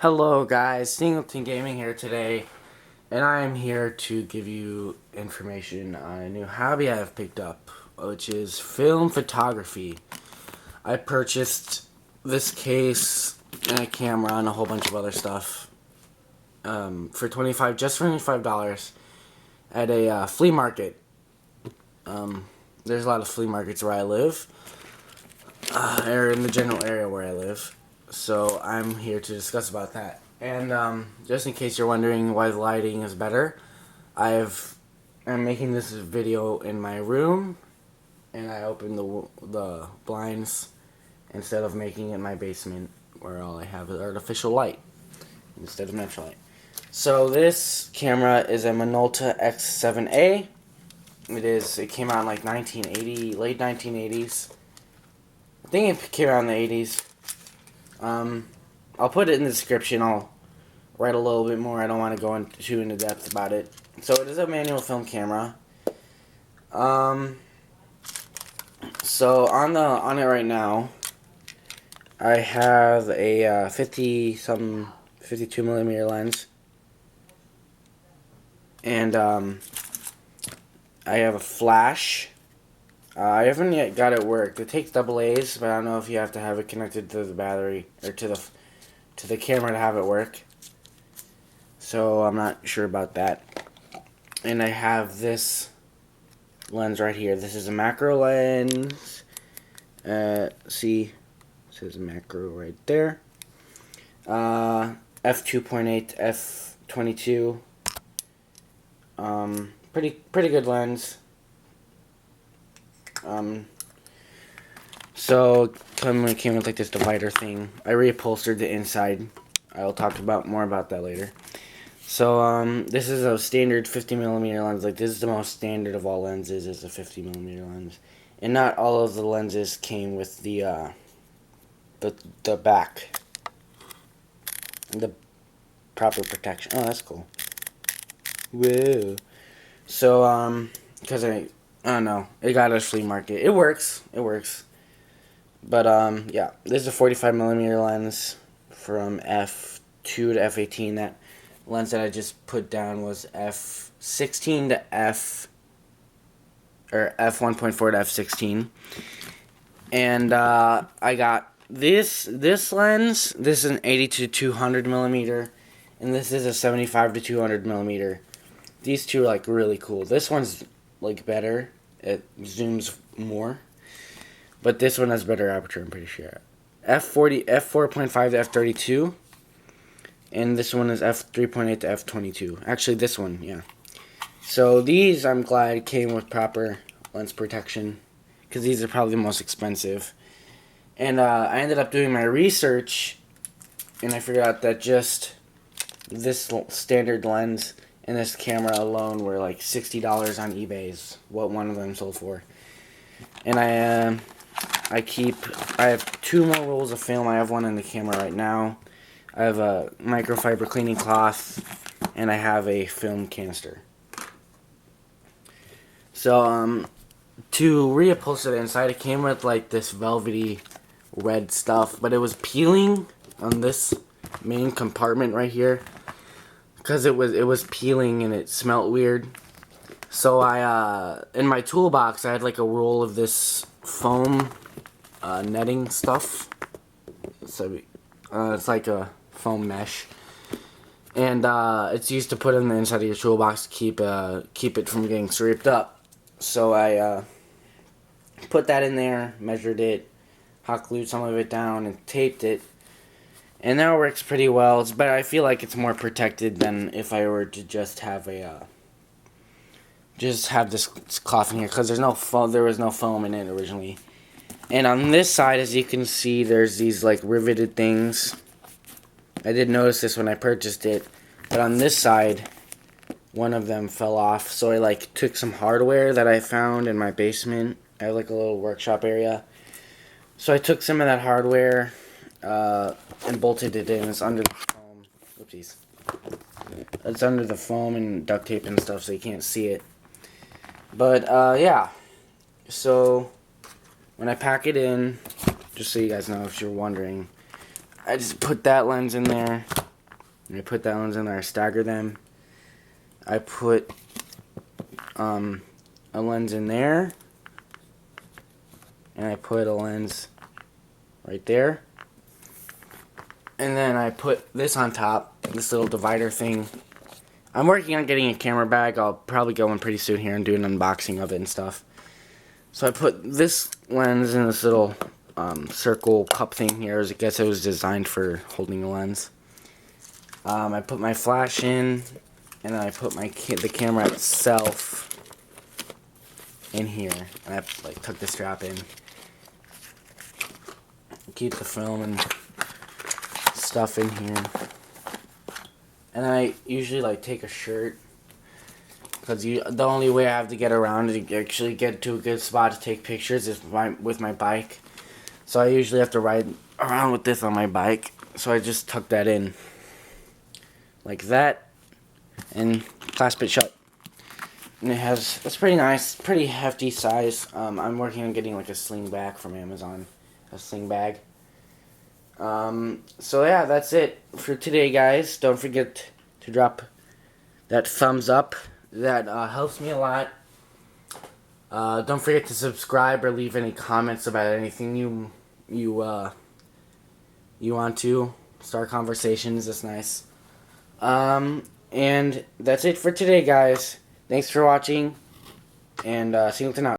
Hello guys, Singleton Gaming here today, and I am here to give you information on a new hobby I have picked up, which is film photography. I purchased this case and a camera and a whole bunch of other stuff for $25 at a flea market. There's a lot of flea markets where I live, or in the general area where I live. So I'm here to discuss about that. And just in case you're wondering why the lighting is better, I'm making this video in my room, and I opened the blinds instead of making it in my basement where all I have is artificial light instead of natural light. So this camera is a Minolta X-7A. It came out in like 1980, late 1980s. I think it came out in the 80s. I'll put it in the description. I'll write a little bit more. I don't want to go too into depth about it. So it is a manual film camera. So on it right now, I have a 52 millimeter lens, and I have a flash. I haven't yet got it worked. It takes AA's, but I don't know if you have to have it connected to the battery or to the camera to have it work. So I'm not sure about that. And I have this lens right here. This is a macro lens. See, it says macro right there. F2.8 f22. Pretty good lens. So it came with like this divider thing. I reupholstered the inside. I'll talk more about that later. So this is a standard 50 millimeter lens. Like, this is the most standard of all lenses, is a 50 millimeter lens. And not all of the lenses came with the back, the proper protection. Oh, that's cool. Whoa. So because I don't know, it got at a flea market. It works. But yeah, this is a 45 millimeter lens from f2 to f18. That lens that I just put down was f16 to f1.4 to f16. And I got this lens. This is an 80 to 200 millimeter, and this is a 75 to 200 millimeter. These two are like really cool. This one's like better. It zooms more. But this one has better aperture, I'm pretty sure. F4.5 to f32. And this one is f3.8 to f22. Actually, this one, yeah. So these, I'm glad, came with proper lens protection, because these are probably the most expensive. And I ended up doing my research, and I figured out that just this standard lens and this camera alone were like $60 on eBay is what one of them sold for. And I have 2 more rolls of film. I have one in the camera right now. I have a microfiber cleaning cloth, and I have a film canister. So to reupholster the inside, it came with like this velvety red stuff, but it was peeling on this main compartment right here, because it was peeling and it smelled weird. So I in my toolbox I had like a roll of this foam netting stuff. So it's like a foam mesh, and it's used to put in the inside of your toolbox to keep it from getting scraped up. So I put that in there, measured it, hot glued some of it down, and taped it. And that works pretty well. But I feel like it's more protected than if I were to just have this cloth in here, because there was no foam in it originally. And on this side, as you can see, there's these like riveted things. I did notice this when I purchased it, but on this side, one of them fell off. So I like took some hardware that I found in my basement. I have like a little workshop area. So I took some of that hardware and bolted it in. It's under the foam. Whoopsies. It's under the foam and duct tape and stuff, so you can't see it. But yeah. So when I pack it in, just so you guys know if you're wondering, I just put that lens in there, And I put that lens in there, I stagger them. I put a lens in there, and I put a lens right there. And then I put this on top, this little divider thing. I'm working on getting a camera bag. I'll probably go in pretty soon here and do an unboxing of it and stuff. So I put this lens in this little circle cup thing here. I guess it was designed for holding a lens. I put my flash in, and then I put the camera itself in here. And I like tuck the strap in. Keep the film and stuff in here. And I usually like take a shirt, because the only way I have to get around to actually get to a good spot to take pictures is with my bike. So I usually have to ride around with this on my bike. So I just tuck that in like that and clasp it shut. And it's pretty nice, pretty hefty size. I'm working on getting like a sling bag from Amazon, a sling bag. So yeah, that's it for today, guys. Don't forget to drop that thumbs up. That helps me a lot. Don't forget to subscribe or leave any comments about anything you want to start conversations. That's nice. And that's it for today, guys. Thanks for watching, and Singleton out.